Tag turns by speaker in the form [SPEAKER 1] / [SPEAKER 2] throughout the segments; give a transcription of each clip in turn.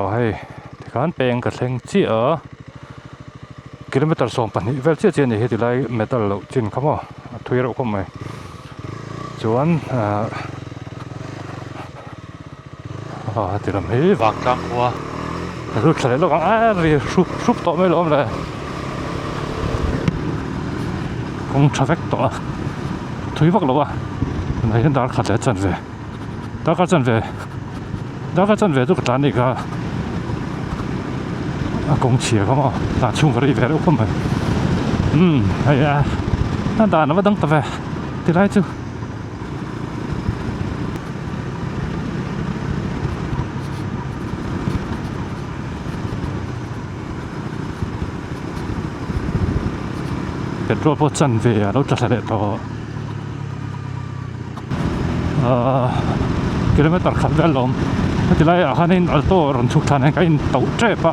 [SPEAKER 1] tàu hay thì khán bèn cả thèn chi ở kilometer sông pan hi vel chia ni he ti lai metal lo chin khamo thui ro khom mai chuan thì làm hết Vangtlang khua rồi lại nó rồi súp to mấy lỗ này cũng traffic to thui vác lỗ này hiện tại khát lại chân về đã khát chân về tôi cái này cả công chia không à là chung cái về đâu không phải hay à đã nó vẫn đang tập về thì lại chứ rồi bộ chân về đâu trở lại đó kilometer khát về lắm thì lại ở bên alto rồi chụp thành cái tàu trẻ pa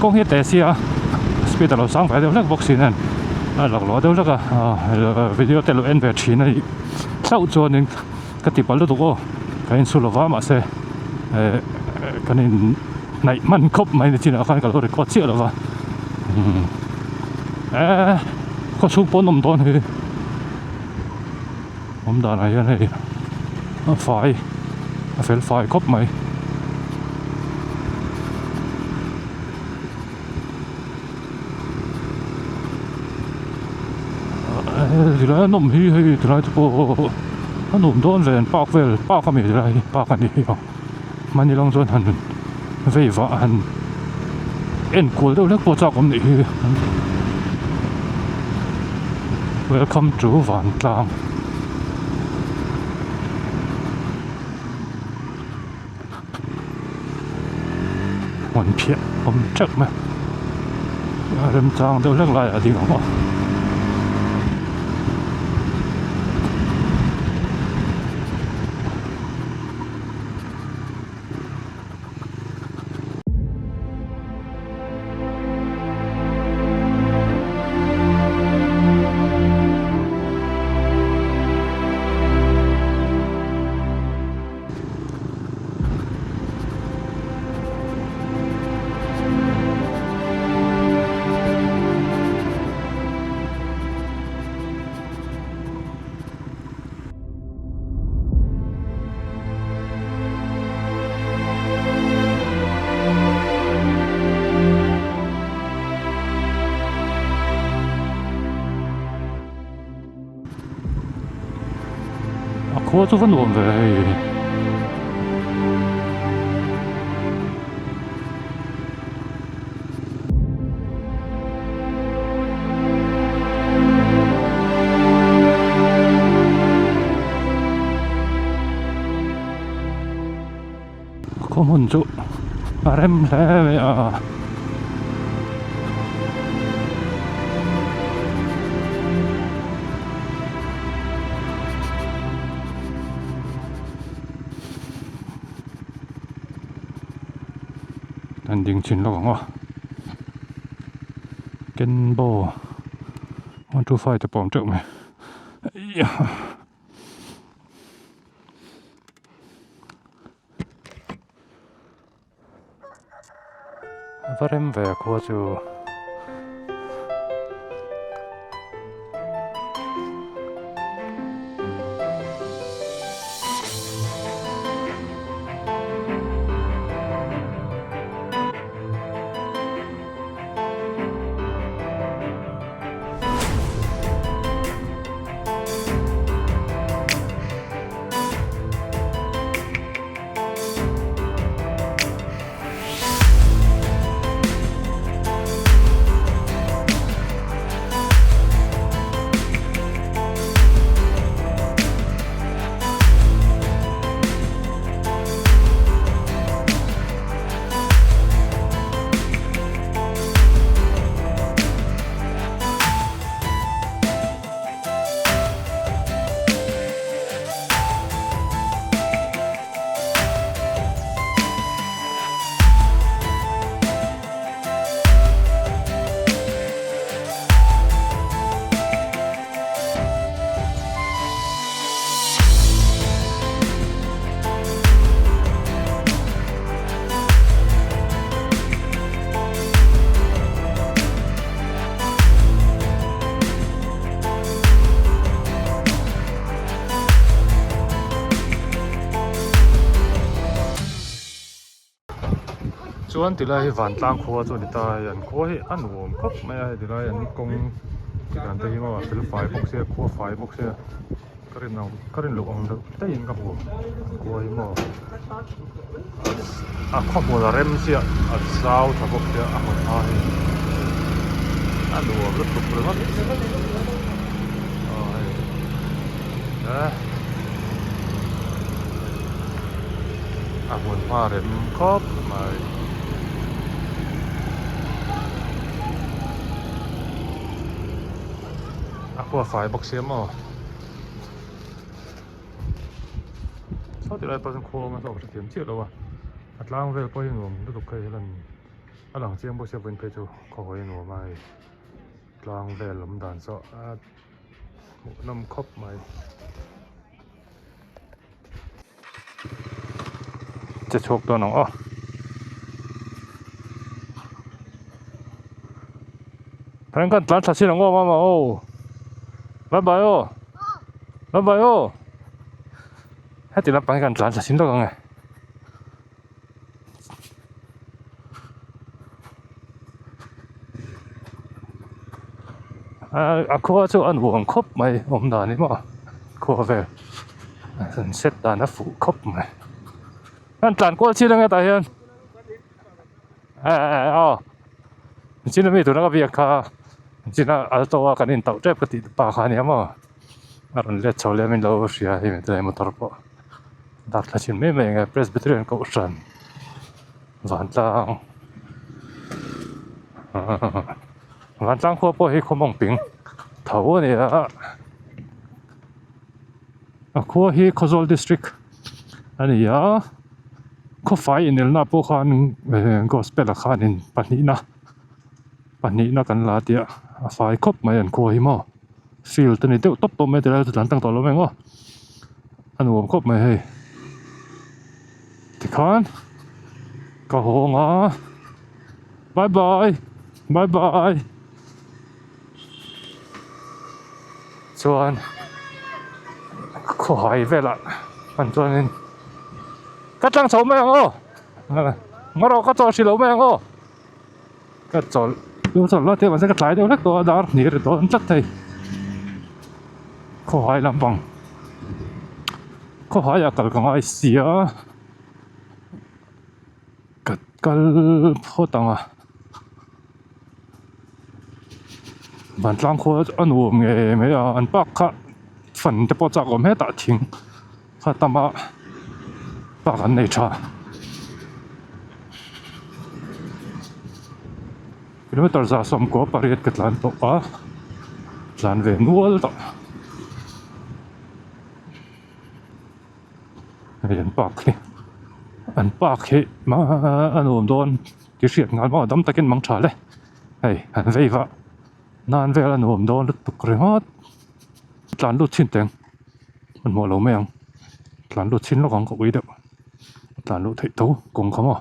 [SPEAKER 1] công hiện tại xia speed là sáng phải đâu là boxing này lọc lọ đâu là video tele en về chín này sau cho nên cái tiệm bảo đồ cái insulova mà sẽ cái này mình copy mấy cái chuyện ở cái đó có chuyện rồi có số bốn năm đòn thì hôm đó này cái này phải copy mấy thì là nôm hi thì là chỗ nó nôm đòn về bác cái gì đấy bác cái gì đó mà như long xuân hẳn về vợ hẳn em cuối đâu nước bộ trọc ông này Welcome to Vantlang. Hoàn thiện, không chắc mà. Râm trang đâu lắc lại ở đi không ạ. khua chú vẫn ổn về có một chỗ em sẽ anh đình chính là không ạ kinh bò one two five tập bóng trận này và em về qua chỗ chuan ti lai Vantlang khua chu ni ta an khua hi an nuam khop mai a ti lai an kong ti kan te hi ma fil fai box se khua fai box se karin lu ong te in ka bu khua hi mo a khop mo la rem sia a sau tha box se a hon a hi an nuam lu tu pro a hon ma rem khop mai khua fai box se mo sau thì lại pasang khua mà sau phải tiêm chiết đâu à, Vantlang về coi nuông nó được cái lần, anh làm chiêm bữa sẽ vẫn phải cho coi nuông mai, Vantlang về lắm đàn sợ, năm khóc mai, chết chọc đó nó, thằng con lăn thật xin nó mà ô, bye bye ô, bye bye ô. Hết thì lắp bánh gần lăn xin đó con này. Khua cho ăn uống khóc mày ôm đàn ấy mà khua về xếp đàn nó phụ khóc mày ăn tàn qua chi đang nghe tại hiện chỉ là mấy tụi nó việc cả chỉ là ở đâu cái nên tàu trip cái gì ba khai này mà anh lấy cháu lấy mình lâu xíu thì mình lấy một tàu bộ đặt là chỉ mấy ngày Presbyterian cậu sẵn Vantlang Vantlang khua po hi không mong ping thấu này khua hi Khozol district anh ấy khua phải in el na po khan gospel khan in pani na kan la tia phải khop mai an khua hi mo field tani teu top top mai te la tan tang to lo mengo an wom khop mai hei ti khan ka ho nga bye bye bye bye chuan khoi ve la an chuanin ka tlang chho mai ngo ngaro ka chaw si lo mai ngo ka chaw lu chaw la te man se ka tlai deuh lek to dar ni re to an tlak thei khoi lampang khoi ya kal ka ngai sia kal photanga Vantlang khua an uom nge me an pak kha fan te po chak om he ta thing kha tama pak an nei tha kilometer za som ko pariat ka tlan to a tlan ve nual to an pak hi ma an uom don ki hriat ngal ma dam takin mang tha le hei an veiwa nan về là nôm đón được tục rồi hết tlan lút chín tiếng mình mua lẩu mèng tlan lút chín nó còn có quý được tlan lút thấy tấu cũng không à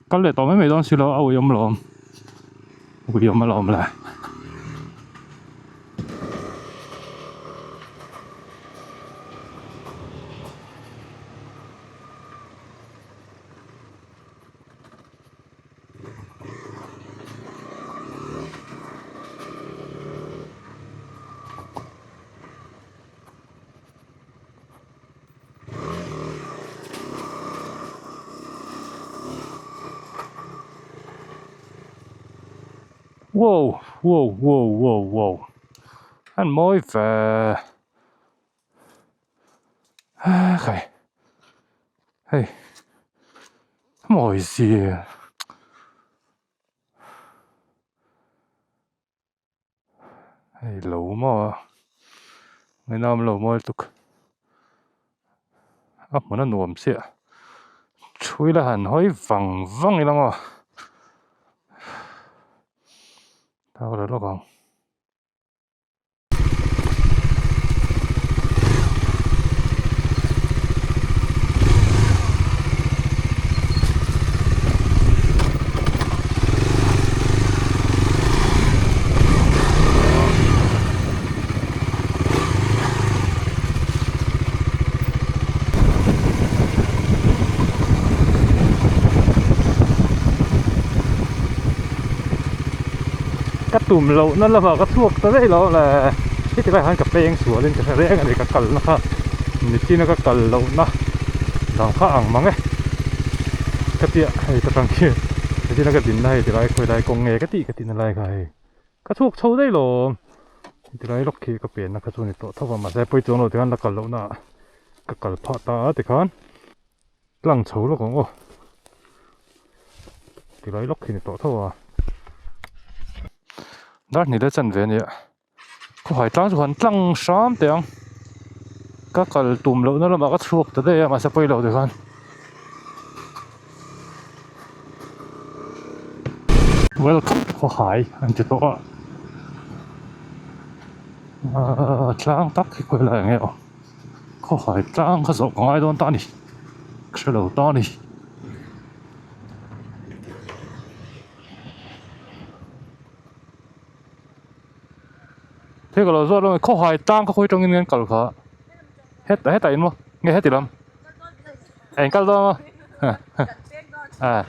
[SPEAKER 1] cái này tao mấy đón xí lo ao yếm mà lòm lại wow anh mới về hey mọi gì hey lẩu mà người nam lẩu mà tục mà nó nuông xịa chui là hẳn hơi văng vậy lắm à tao đã lo còn cái tùm lậu nó là vào cái thuốc tới đây nó là cái bài hát cà phê sủa lên cái rễ cái này cái cẩn nó ha nít chi nó cái cẩn lậu nó đằng khác ẳng mắng ấy cái tiệm hay cái trang kia cái nó cái tin này thì lại coi lại công nghệ cái tin này cái thuốc sâu đây rồi thì lại lúc khi cái biển nó cái chỗ này tốt thôi mà sẽ bây giờ nó thì ăn là cẩn lậu nó cái cẩn phá ta thì con lăng sâu nó cũng thì lại lúc khi này tốt thôi đó ni để chân về nè có hỏi trang hoàn Vantlang sớm tiếng các cái tùm lỗ nó là mà cái thuốc tới đây mà sẽ quay đầu được không welcome có hỏi anh chị tôi trang tắc cái quay lại nghe có hỏi trang cái số của ai đó ta đi cái đầu ta đi thế còn rồi có hỏi trang có khối trong những cái cả hết tại mà nghe hết thì lắm anh cái đó à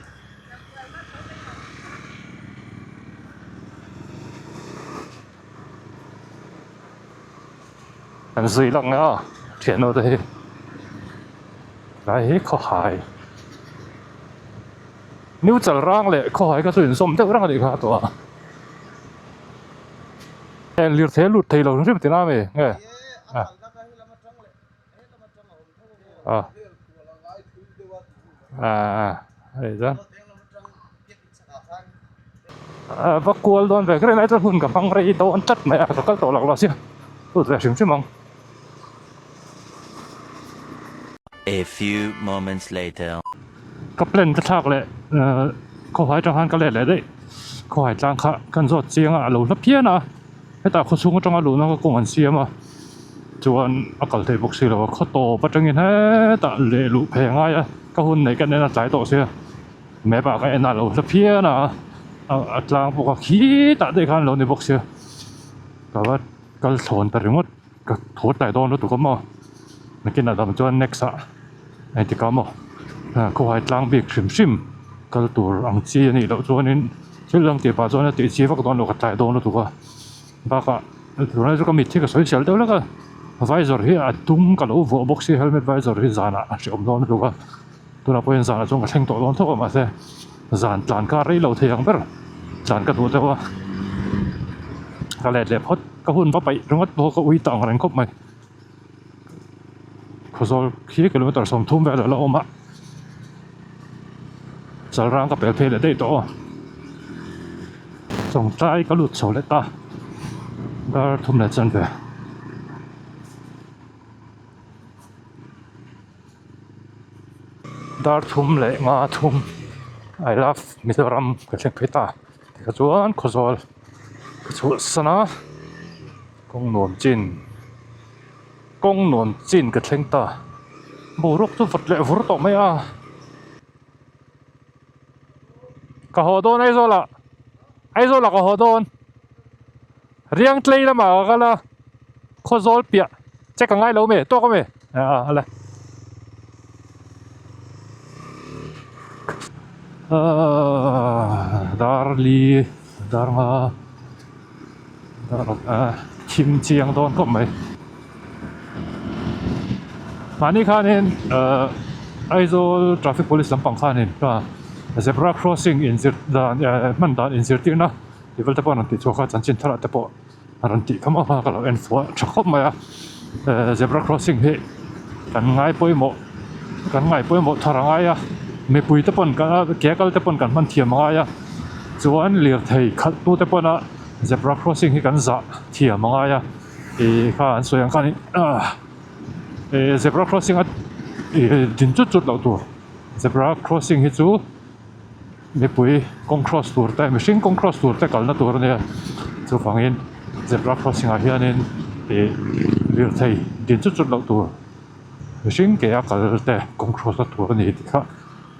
[SPEAKER 1] anh suy lắm á chuyện nó thế đấy có hỏi nếu chả răng lại có hỏi cái chuyện xóm thế răng thì khácตัวem liệt thế lụt thầy lâu rất là nào vậy nghe đấy chứ và cuốn luôn về cái này tôi hun cả băng ray tàu ăn chất mẹ có các tàu lạc lò xí tôi sẽ xem mong
[SPEAKER 2] A few moments later
[SPEAKER 1] cấp lên cái thác lệ có hỏi trong han cái lệ đấy có hỏi trang khác cần rót chiang lẩu nó phía na cái ta có xuống trong lẩu nó có công ăn xiêm mà chuan cái thầy bốc xí là có tổ bắt trong hết ta lệ lũ phèn ngay cái hun này cái này là trái tổ xí mẹ bảo cái nào lẩu nó phía na trang bộ khí ta đây kan lẩu này bốc xí cái thốn ta riêng cái thốn đại đô nó tụi con mà cái nào làm cho next anh thì có mà có hai trang việc sim cái tụi ăn chi này đâu cho nên cái lượng tiền bao cho nên tiền chi phát toàn được đại đô nó tụi con và cái tụi nó có mít cái sợi sợi đâu là cái visor hi tung cái lỗ vỏ box helmet visor hi zana chỉ ông đó tụi con tụi nó bây giờ trong cái thanh tổ đó thôi mà sẽ dàn dàn cái đấy lâu thì không biết dàn cái tụi đó cái lẹt lẹt hot cái hun bắt bay trong cái có uy tàng cái cốc mày có rồi khi cái lối tàu sông thum về là ôm á giờ rang cái bể phê để đây tổ sông trái cái lụt sầu lấy ta đã thum lại chân về đã thum lại ngã thum I love Mizoram cái chuyện ta cái chuan có rồi cái chuột sana công nuông chín cái chuyện ta bố rút tu vật lệ vút tỏ mấy cái hồ đôn ai rồi là cái hồ đôn riêng tây là mà cái là có rồi bịa chắc cái ngay lâu mày to cái mày là darli darma kim chiang đôn có mày 많이 가는 아이소 트래픽 폴리스 lamпang kanin ka zebra crossing insert dan man dan insertir na level te pon anti choka chanchin thara te po aranti kama ma kala en fo chakop ma zebra crossing he kan ngai poimo tharanga ya me pui te pon ka ke kal te pon kan man thiam nga ya chuan lir thei khat tu te pona zebra crossing hi kan za thiam nga ya e kha an soyang kan zebra crossing din chút lâu tuổi zebra crossing hi chu me pui kong cross tur ta machine kong cross tur ta kal na tur ne chu phangin zebra crossing a hianin lir thei din chút lâu tuổi machine ke a kal te kong cross ta tur ni ti kha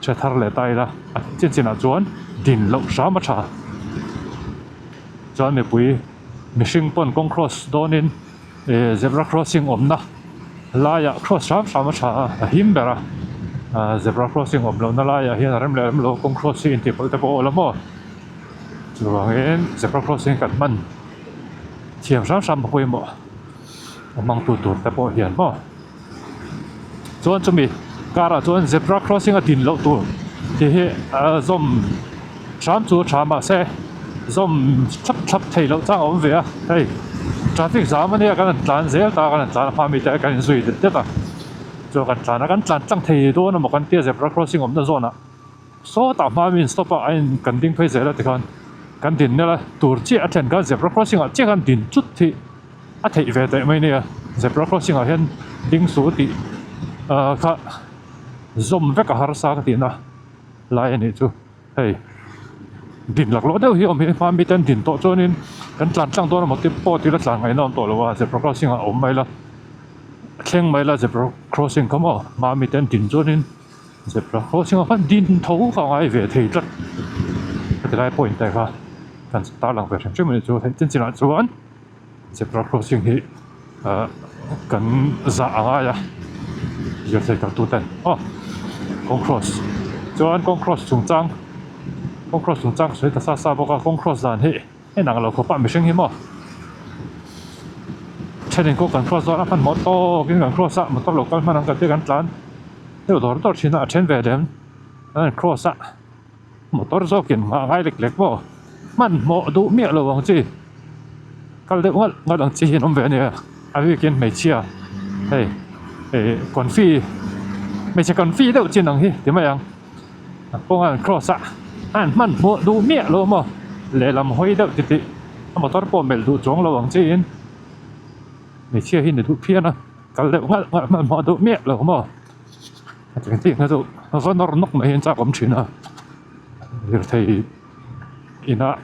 [SPEAKER 1] che thar le tai la chin a chuan din lo sa ma tha chuan me pui machine pon kong cross donin zebra crossing omna laya cross sama him bera zebra crossing of lo na laya hian rem lo kong cross in ti pal te po lamo chuan in zebra crossing kan man thiam sam pui mo mang tu te pawh hian mo chuan chumi kara chuan zebra crossing a din lo tur ti hi zom tram chu trama se zom thap thei lo chang om ve a hei traffic jam ania kan tlan zel ta kan tlan pha mi te kan zui te ta chu kan tlan chang thei do na mo kan tia zebra crossing om na zona so ta ma min stop a in kan ding phei zela te kan din nela tur chi a then kan zebra crossing a che kan din chut thi a thei ve te mai nia zebra crossing a hian ding su ti kha zom veka har sa ka ti na lai ani chu hei din lak lo deuh hi om hi ma mi ten din to chuanin kan tlang do na mo ti po ti la tlang ngai nom to lo wa zebra crossing a om mai la thleng mai la zebra crossing kamo ma mi ten din chuanin zebra crossing a kan din tho ka ngai ve thei tlat ti lai point te kha kan ta lang ve thang mi chu hen tin china chuan zebra crossing hi kan za anga ya giờ thầy các tu ten con cross chuan con cross chung chang soi ta sa boka con cross dan hi e nang lo ko pa mi hring hi mo thenin ko kan cross dan pan mo to kin kan cross a mo to local man ang ka te kan tlan te dor china then ve dem an cross a motor zo kin ma ngai lek mo man mo du mi lo wang chi kal de ngal ang chi hin om ve ne a wi kin mei chia hey còn phi mấy chỉ còn phi đâu trên đường hi thế mà anh công an cross anh man mua đủ mía lo mà để làm hoi đâu thì mà tao bỏ mel đủ trống lo bằng trên mấy chia hin để đủ phi na cái liệu ngắt mà đủ mía lo mà cái gì nó đủ nó vẫn nóc mà hiện ra cũng chuyện à rồi thì ina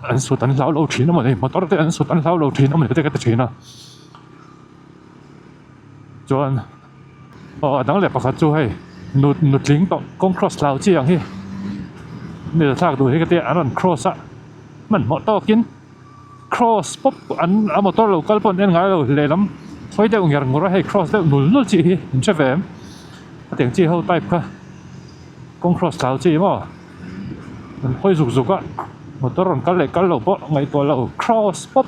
[SPEAKER 1] anh số tấn lâu chuyện mà này mà tao thấy anh số tấn lâu chuyện mà này cái chuyện à chuan dang le pakhat chu hei nut ling to kong cross lau chi ang hi ni thak du hi ka te an cross a man mo to kin cross pop an motor local pon en ngai lo le lam thoi de ngar ngora hei cross de nul chi hi in chevem ateng chi ho type kha kong cross lau chi mo an hoi zuk a motor ron kal lo po ngai to lo cross pop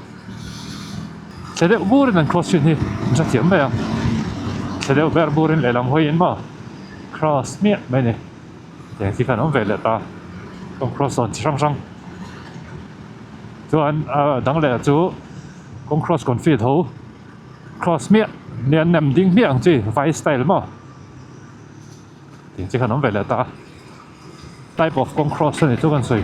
[SPEAKER 1] se de bur an cross chin hi ja tiam ba sẽ đều ver burin le lam hoin ma cross mía mai ne để khi kan om ve le ta con cross on sang chuan dang le chu con cross kon fi tho cross mía lian nam ding miang chi vai style ma thì kan om ve le ta type of con cross ne chu kan soi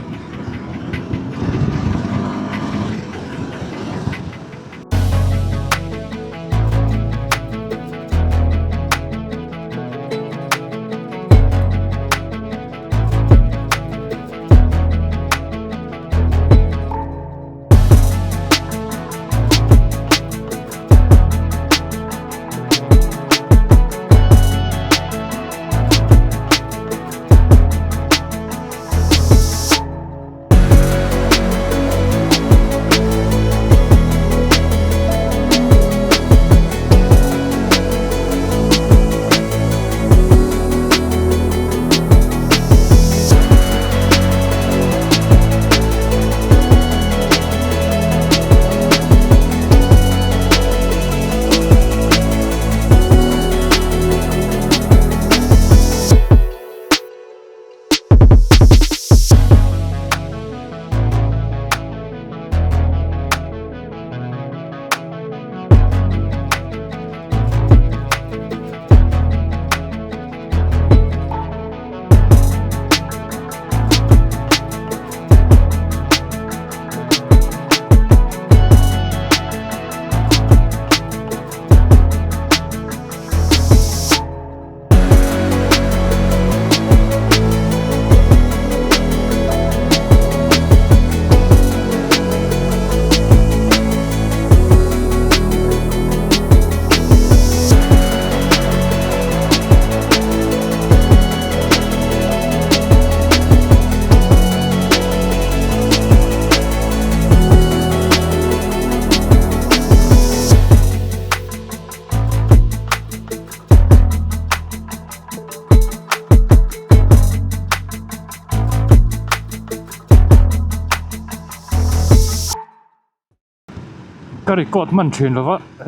[SPEAKER 1] cái record mình truyền là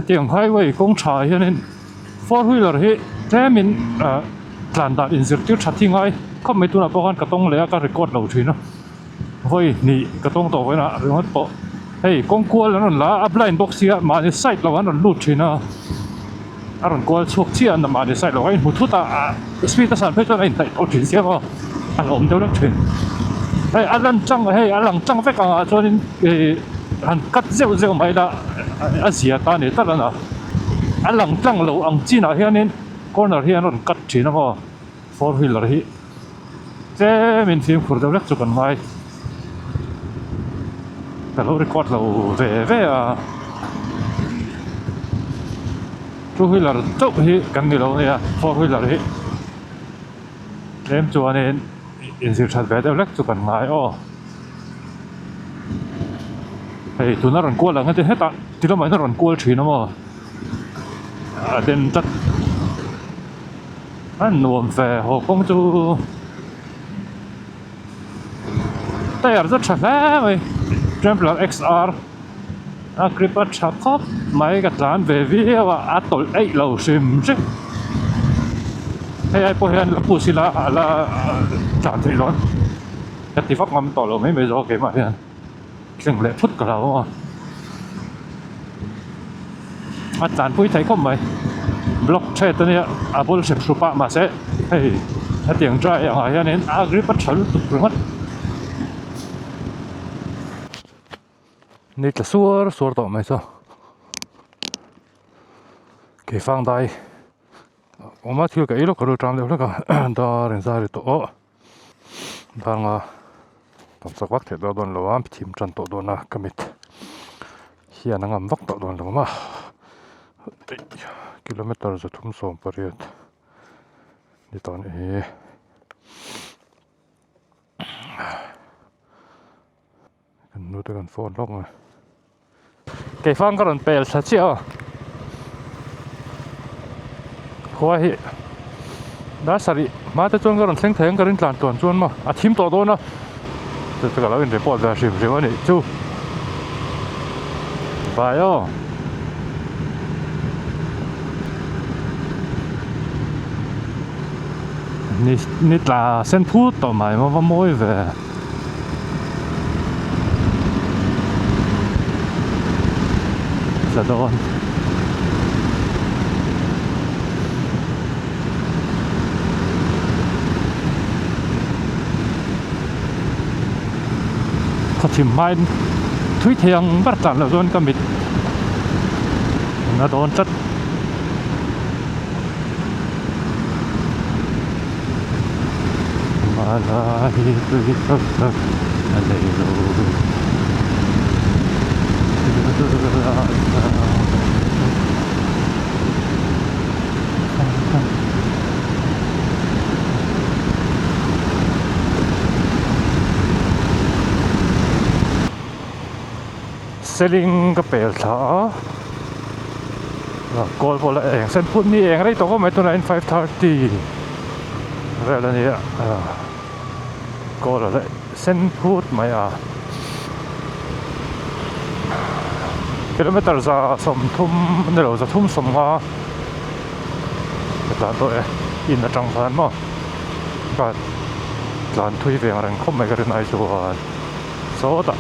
[SPEAKER 1] tiếng highway công trái cho nên four wheeler hi thế mình làm đạt institute chặt thi ngay không mấy tuần nào bao cái tông lấy cái record đầu truyền nó vậy nị cái tông tổ với nó rồi hết bộ hey con cua là nó là upline box kia mà cái site là nó lút truyền nó rồi cua chuột chia nó mà cái site là cái một chút ta speed ta sản xuất cho anh tại tổ truyền xe mà anh ổn đâu đó truyền hey anh lần trăng hey anh lần trăng phải cả cho nên anh cắt rêu rêu mấy là anh xỉa ta này tất là nó anh lần trăng lâu anh chỉ nào hiện nên con nào hiện nó cắt chỉ nó mà four wheeler hi thế mình phim khử đâu chụp còn mai cái lối record lâu về two wheeler chụp hi cái gì lâu này four wheeler hi em cho nên in sự thật về đâu chụp còn mai hey tụi nó còn cua là cái hết à thì nó mới nó còn cua chỉ nó mà đến tất anh nuông về hồ công chú tay rất chặt đấy Trembler XR gripper chặt khóc mấy cái lán về video và tội ấy lầu sim chứ hay ai po hen là pussy là chặt thì rồi cái tí phát ngâm tỏ lầu mấy mấy gió cái mà hen chừng lệ phút cả đâu mà chán vui thấy không mày blockchainตัวเนี้ยbullshit สุปะมาเสะเฮ้ยถ้าเตียงใจอย่างไรเนี่ยgrip ปัดฉลุตุกรึงนี่จะสัวต่อไหมซะเกี่ยฟังได้ผมมาที่กับอีลูกกระโดดตามเดี๋ยวแล้วก็ดาเรนซาริโตบางต้องสักวักเถิดโดนเราว่าทีมจันโตโดนนะกมิดเฮียนังวักโตโดนเรามาkilometer za thum som pariat ni ton kan nu te kan phone lok ma ke fang karon pel sa chi khua hi da sari ma te chon karon thleng theng karin tlan ton chon ma a thim to do na te ka la in report da sim sim ani chu ba yo nít là sen phút tỏ mày mà môi về giờ đón thật chìm mai thúy thiêng bắt tạm là don cầm mít nó đón chất ala itu seling kapel tha call pola eng sen put ni eng rai to ko mai to 9530 rela niก็เลยเส้นพูดไหมกิโลเมตรจะสมทุ่มเดี๋ยวจะทุ่มสมว่าแต่ตัวอินจังพันมั้งก็หลานทุยเวียงรังคมไม่กระไรชัวร์โซดา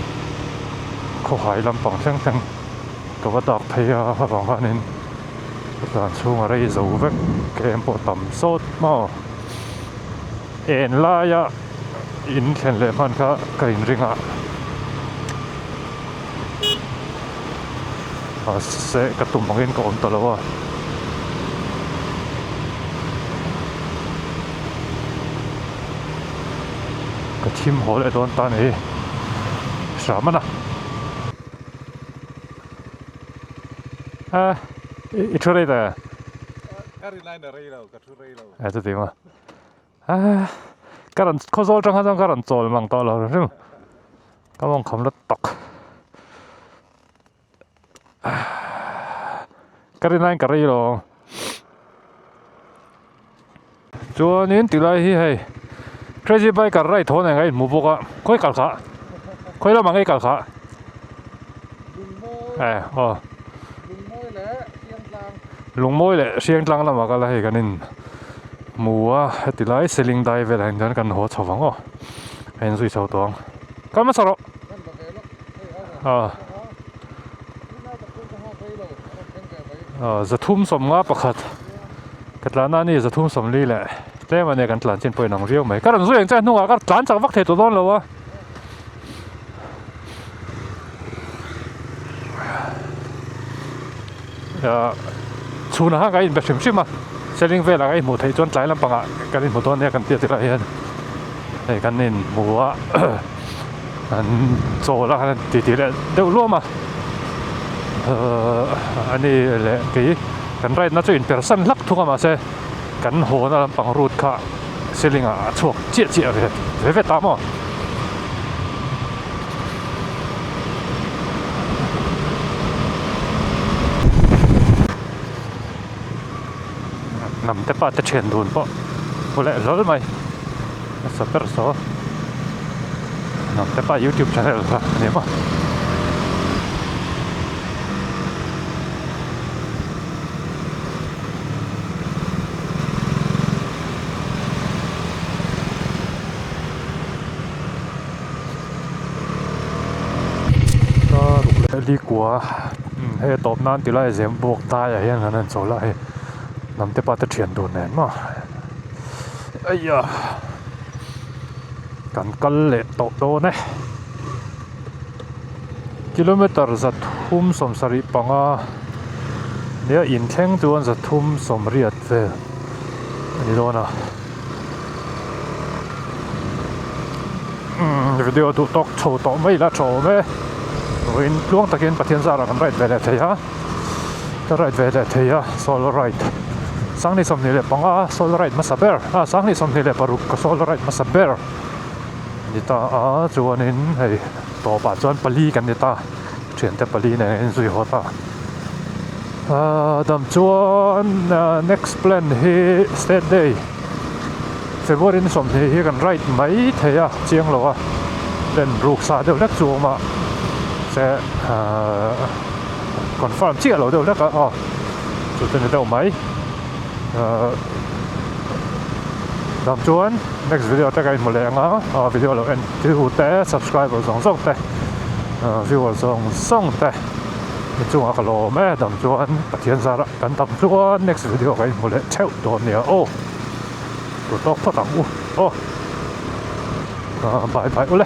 [SPEAKER 1] เขาหายลำปองเส้นก็ว่าดอกพยาพระบางนินหลานช่วงอะไรจะวิ่งเกมปวดต่ำโซดมั้งเอ็นลายอินเข็นเลยมันก็กระดิ่งริงเสะกระตุ่มของเอ็นก็อมตลอดกระทิมหัวเลยโดนตานี่สามันอีช่วยได้แต่การินไลน์อะไรเรากระทุเรเราจะดีมั้ยการันข้อโซ่จังจังการันโจลมังต่อเราใช่ไหมก็มองคำละตกการินไลน์การีเราจวนนี้ตีไรให้ใครจะไปการไรโทนยังไงหมู่พวกค่อยกัดขาค่อยละมังไงกัดขา lung môi lệ xiang tlang lama ka la he kanin mua hetilai selling dai vel han dan kan ho chawang o hen zui chho tong kama saro zathum som nga pakhat katlana ni zathum som li le tlema ne kan tlan chen poi nang riau mai karan zui cha hnunga ka tlan chak vak the to don lo wa chuna ha kai beshim shima selling vela kai mu thei chon tlai lam panga kanin mu don ne kan tia tira hian ei kanin muwa an chola kan ti ti le deuh loma ani le ki kan right na chu in person lak thunga ma se kan ho na pang root kha selling a chuak chia chia ve ve ta mo nằm tới ba tới chuyện đồn po, có lẽ lớn mày, sắp tới số, nằm tới ba YouTube channel là nếu mà đi qua hệ top nan thì lại dễ buộc tay ở hiện nên số lại nằm tới ba tới chuyện đồn nén mà ây da cần cân lệ tổ đô này kilometer giật thum som sari panga nếu in theng tuan giật thum som hriat về đi đâu nào video tụ tóc chầu tỏ mấy là chầu mấy rồi luang takin pathian zara kan right về lại thấy ha cái right về lại thấy ha solo right sang ni som ni le panga solo right masaber sang ni som ni le paruk ka solo right masaber ni ta chuan in hei to pa chuan pali kan ni ta thian te pali ne en zui hota dam chuan next plan hi state day February ni som ni hi kan right mai theya chiang lo a len ruk sa deuh lek chu ma sẽ confirm chia lo deuh lek a chu te ni deuh mai dam chuan next video ta kai mole anga video lo en tu te subscriber zong zong te viewer zong zong te chung a lo me dam chuan pathian zara kan dam chuan next video kai mole cheu don nia tu tok phatang bye bye ule